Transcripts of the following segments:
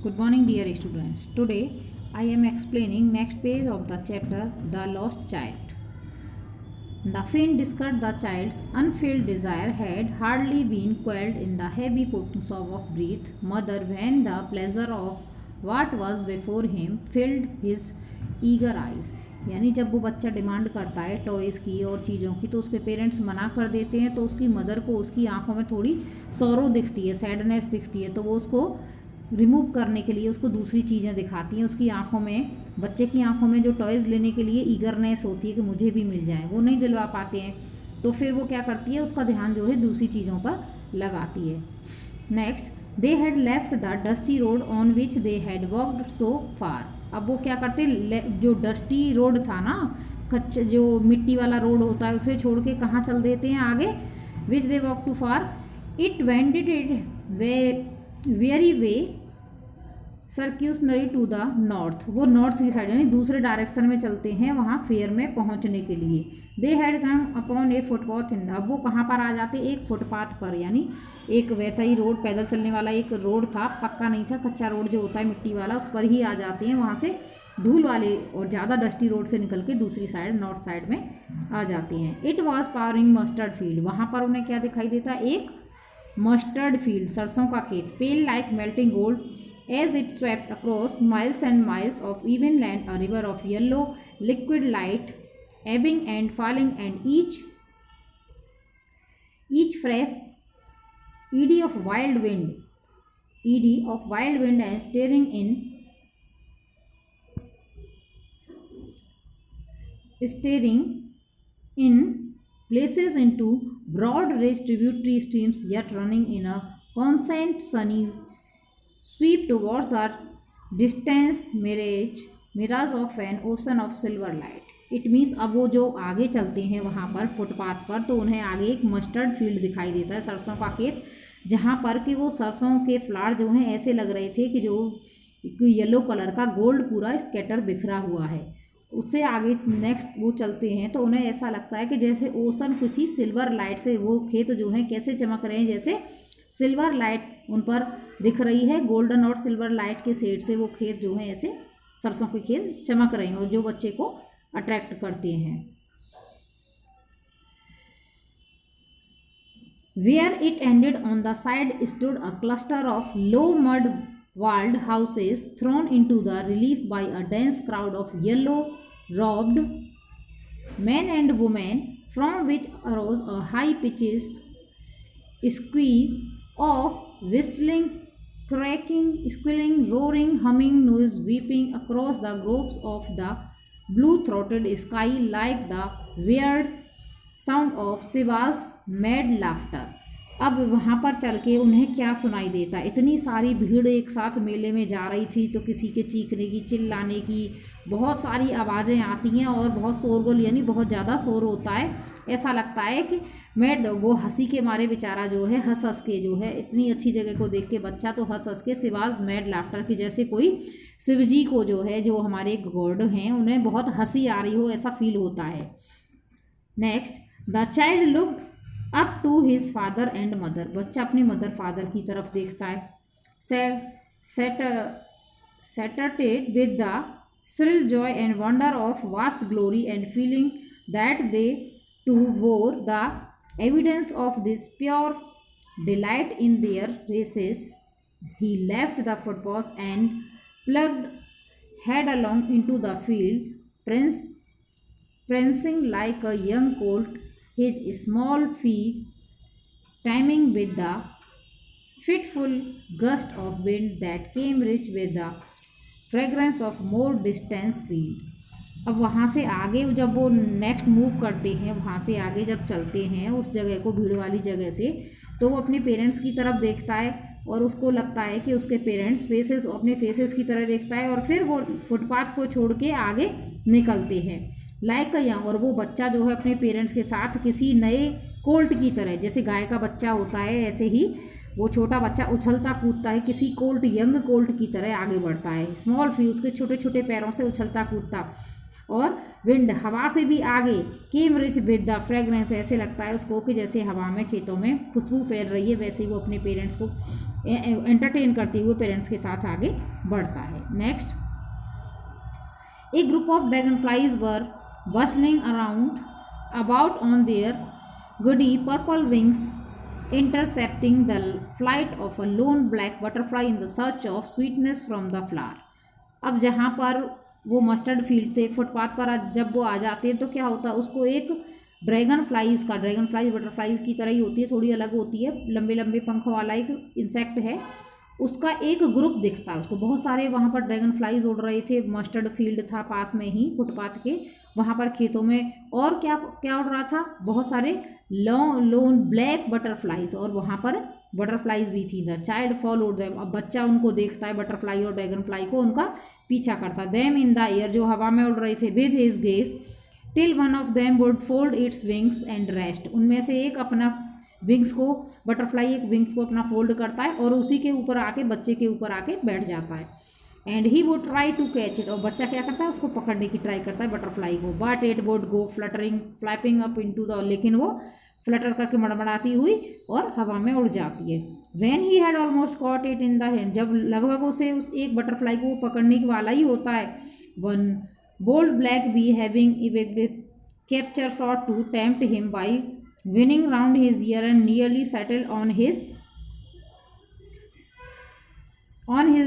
Good morning, dear students. Today I am explaining next page of the chapter The Lost Child. The faint discovered the child's unfilled desire had hardly been quelled in the heavy sob of breath, mother, when the pleasure of what was before him filled his eager eyes. यानी जब वो बच्चा demand करता है toys की और चीज़ों की तो उसके पेरेंट्स मना कर देते हैं, तो उसकी मदर को उसकी आंखों में थोड़ी सौरो दिखती है, सैडनेस दिखती है, तो वो उसको रिमूव करने के लिए उसको दूसरी चीज़ें दिखाती हैं। उसकी आंखों में, बच्चे की आंखों में जो टॉयज़ लेने के लिए ईगरनेस होती है कि मुझे भी मिल जाए, वो नहीं दिलवा पाते हैं, तो फिर वो क्या करती है, उसका ध्यान जो है दूसरी चीज़ों पर लगाती है। Next, they had left the dusty road on which they had walked so far. अब वो क्या करते, जो डस्टी रोड था ना, कच्चे जो मिट्टी वाला रोड होता है, उसे छोड़ के कहाँ चल देते हैं आगे, which they walk to far, it wended it very way circuitously to the north. वो नॉर्थ की साइड यानी दूसरे डायरेक्शन में चलते हैं वहाँ फेयर में पहुँचने के लिए। They had come upon a footpath in, अब वो कहाँ पर आ जाते, एक फुटपाथ पर, यानी एक वैसा ही रोड, पैदल चलने वाला एक रोड था, पक्का नहीं था, कच्चा रोड जो होता है मिट्टी वाला, उस पर ही आ जाते हैं। वहाँ से धूल वाले और ज़्यादा डस्टी रोड से निकल के दूसरी साइड, नॉर्थ साइड में आ जाते हैं। It was powering mustard field, वहाँ पर उन्हें क्या दिखाई देता, एक मस्टर्ड फील्ड, सरसों का खेत, pale like melting gold as it swept across miles and miles of even land, a river of yellow liquid light, ebbing and falling, and each fresh eddy of wild wind and staring in places into broad rich tributary streams, yet running in a constant sunny sweep towards the distance mirage of an ocean of silver light. It means अब वो जो आगे चलते हैं वहाँ पर footpath पर, तो उन्हें आगे एक मस्टर्ड फील्ड दिखाई देता है, सरसों का खेत, जहाँ पर कि वो सरसों के फ्लावर जो हैं ऐसे लग रहे थे कि जो येलो कलर का गोल्ड पूरा स्कैटर बिखरा हुआ है। उससे आगे नेक्स्ट वो चलते हैं तो उन्हें ऐसा लगता है कि जैसे ओशन किसी सिल्वर लाइट से, वो खेत जो हैं कैसे चमक रहे हैं, जैसे सिल्वर लाइट उन पर दिख रही है, गोल्डन और सिल्वर लाइट के शेड से वो खेत जो है ऐसे सरसों के खेत चमक रहे हैं और जो बच्चे को अट्रैक्ट करते हैं। Where it ended on the side stood a cluster of low mud walled houses thrown into the relief by a dense crowd of yellow robed men and women, from which arose a high pitched squeeze of whistling, cracking, squealing, roaring, humming noise sweeping across the globes of the blue-throated sky like the weird sound of Shiva's mad laughter. अब वहाँ पर चल के उन्हें क्या सुनाई देता, इतनी सारी भीड़ एक साथ मेले में जा रही थी, तो किसी के चीखने की, चिल्लाने की, बहुत सारी आवाज़ें आती हैं और बहुत शोरगुल, यानी बहुत ज़्यादा शोर होता है। ऐसा लगता है कि मैं वो हंसी के मारे बेचारा जो है हंस हंस के जो है, इतनी अच्छी जगह को देख के बच्चा तो हंस हंस के शिवाज मैड लाफ्टर की, जैसे कोई शिव जी को जो है, जो हमारे गॉड हैं, उन्हें बहुत हंसी आ रही हो, ऐसा फील होता है। Next, the child looked up to his father and mother, बच्चा अपने मदर फादर की तरफ देखता है, satisfied with the shrill joy and wonder of vast glory, and feeling that they too wore the evidence of this pure delight in their races, he left the footpath and plugged headlong into the field, prancing like a young colt, his small feet timing with the fitful gust of wind that came rich with the fragrance of more distance field. अब वहाँ से आगे जब वो next move करते हैं, वहाँ से आगे जब चलते हैं उस जगह को, भीड़ वाली जगह से, तो वो अपने पेरेंट्स की तरफ देखता है और उसको लगता है कि उसके पेरेंट्स फेसेस, अपने फेसेस की तरह देखता है, और फिर वो फुटपाथ को छोड़ के आगे निकलते हैं लाइक अ, और वो बच्चा जो है अपने पेरेंट्स के साथ किसी नए कोल्ट की तरह, जैसे गाय का बच्चा होता है ऐसे ही वो छोटा बच्चा उछलता कूदता है, किसी कोल्ट, यंग कोल्ट की तरह आगे बढ़ता है, स्मॉल फी, उसके छोटे छोटे पैरों से उछलता कूदता, और विंड हवा से भी आगे, केम रिच विद द फ्रेगरेंस, ऐसे लगता है उसको कि जैसे हवा में खेतों में खुशबू फैल रही है, वैसे ही वो अपने पेरेंट्स को एंटरटेन करते हुए पेरेंट्स के साथ आगे बढ़ता है। Next, A group of dragon flies were bustling about on their gaudy purple wings, intercepting the flight of a lone black butterfly in the search of sweetness from the flower। अब जहाँ पर वो mustard field थे, footpath पर जब वो आ जाते हैं तो क्या होता है, उसको एक ड्रैगन फ्लाइज बटरफ्लाइज की तरह ही होती है, थोड़ी अलग होती है, लंबे लंबे पंखों वाला एक इंसेक्ट है, उसका एक ग्रुप दिखता है उसको। बहुत सारे वहाँ पर ड्रैगन फ्लाइज उड़ रहे थे, मस्टर्ड फील्ड था पास में ही फुटपाथ के, वहाँ पर खेतों में, और क्या क्या उड़ रहा था, बहुत सारे लोन ब्लैक बटरफ्लाइज, और वहाँ पर बटरफ्लाइज भी थी। द चाइल्ड फॉलोड देम, अब बच्चा उनको देखता है, बटरफ्लाई और ड्रैगन फ्लाई को, उनका पीछा करता। देम इन द एयर, जो हवा में उड़ रहे थे, with his gaze till one of them would fold its wings and rest, उनमें से एक अपना विंग्स को, बटरफ्लाई एक विंग्स को अपना फोल्ड करता है और उसी के ऊपर आके, बच्चे के ऊपर आके बैठ जाता है। And he would try to catch it, और बच्चा क्या करता है, उसको पकड़ने की ट्राई करता है बटरफ्लाई को। But it would go fluttering flapping up into the, लेकिन वो फ्लटर करके मड़मड़ाती हुई और हवा में उड़ जाती है। When he had almost caught it in the hand, जब लगभग उसे उस एक बटरफ्लाई को पकड़ने वाला ही होता है, one bold black bee having capture shot to tempt him by winning round his ear and nearly settled on his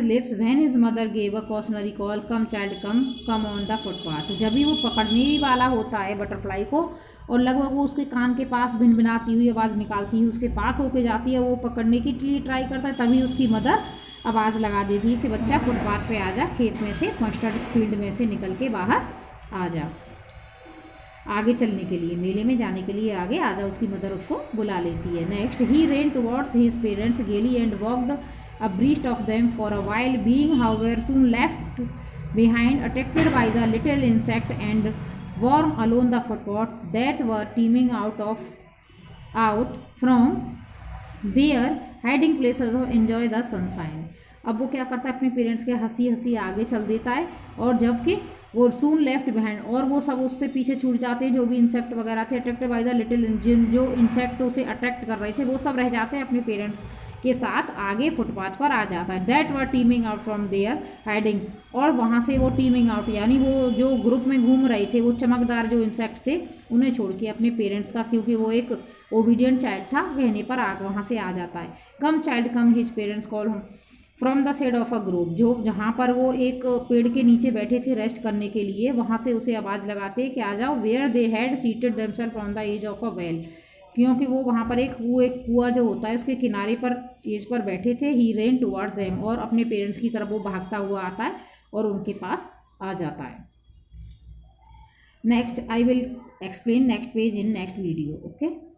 lips when his mother gave a cautionary call, come child come on the footpath। जब भी वो पकड़ने वाला होता है butterfly को और लगभग वो उसके कान के पास भिनभिनाती हुई आवाज़ निकालती हुई उसके पास होके जाती है, वो पकड़ने के लिए ट्राई करता है, तभी उसकी मदर आवाज़ लगा देती है कि बच्चा फुटपाथ पे आ जा, खेत में से, मस्टर्ड फील्ड में से निकल के बाहर आ जा, आगे चलने के लिए, मेले में जाने के लिए आगे आ जा, उसकी मदर उसको बुला लेती है। नेक्स्ट, ही रेन टुवर्ड्स हिज पेरेंट्स गेली and walked abreast of them for a while, being however soon left behind, attracted by the little insect and worm alone the footpath that were teeming out from their hiding places of enjoy the sunshine। अब वो क्या करता है, अपने parents के हंसी हंसी आगे चल देता है, और जबकि वो सून लेफ्ट बिहाइंड, और वो सब उससे पीछे छूट जाते हैं, जो भी इंसेक्ट वगैरह थे, अट्रैक्टेड बाय द लिटिल, जो इंसेक्ट उसे अट्रैक्ट कर रहे थे, वो सब रह जाते हैं अपने पेरेंट्स के साथ, आगे फुटपाथ पर आ जाता है। That were teeming out from their hiding, और वहाँ से वो टीमिंग आउट, यानी वो जो ग्रुप में घूम रहे थे, वो चमकदार जो इंसेक्ट थे, उन्हें छोड़ के अपने पेरेंट्स का, क्योंकि वो एक ओबीडियंट चाइल्ड था, कहने पर वहाँ से आ जाता है। Come child come, his parents call home from the shade of a group, जो जहाँ पर वो एक पेड़ के नीचे बैठे थे रेस्ट करने के लिए, वहाँ से उसे आवाज़ लगाते कि आ जाओ। Where they had seated themselves on the edge of a well, क्योंकि वो वहाँ पर एक कुआं जो होता है उसके किनारे पर, एज पर बैठे थे। ही रेन टुवर्ड्स देम, और अपने पेरेंट्स की तरफ वो भागता हुआ आता है और उनके पास आ जाता है। Next, I will explain next page in next video. Okay.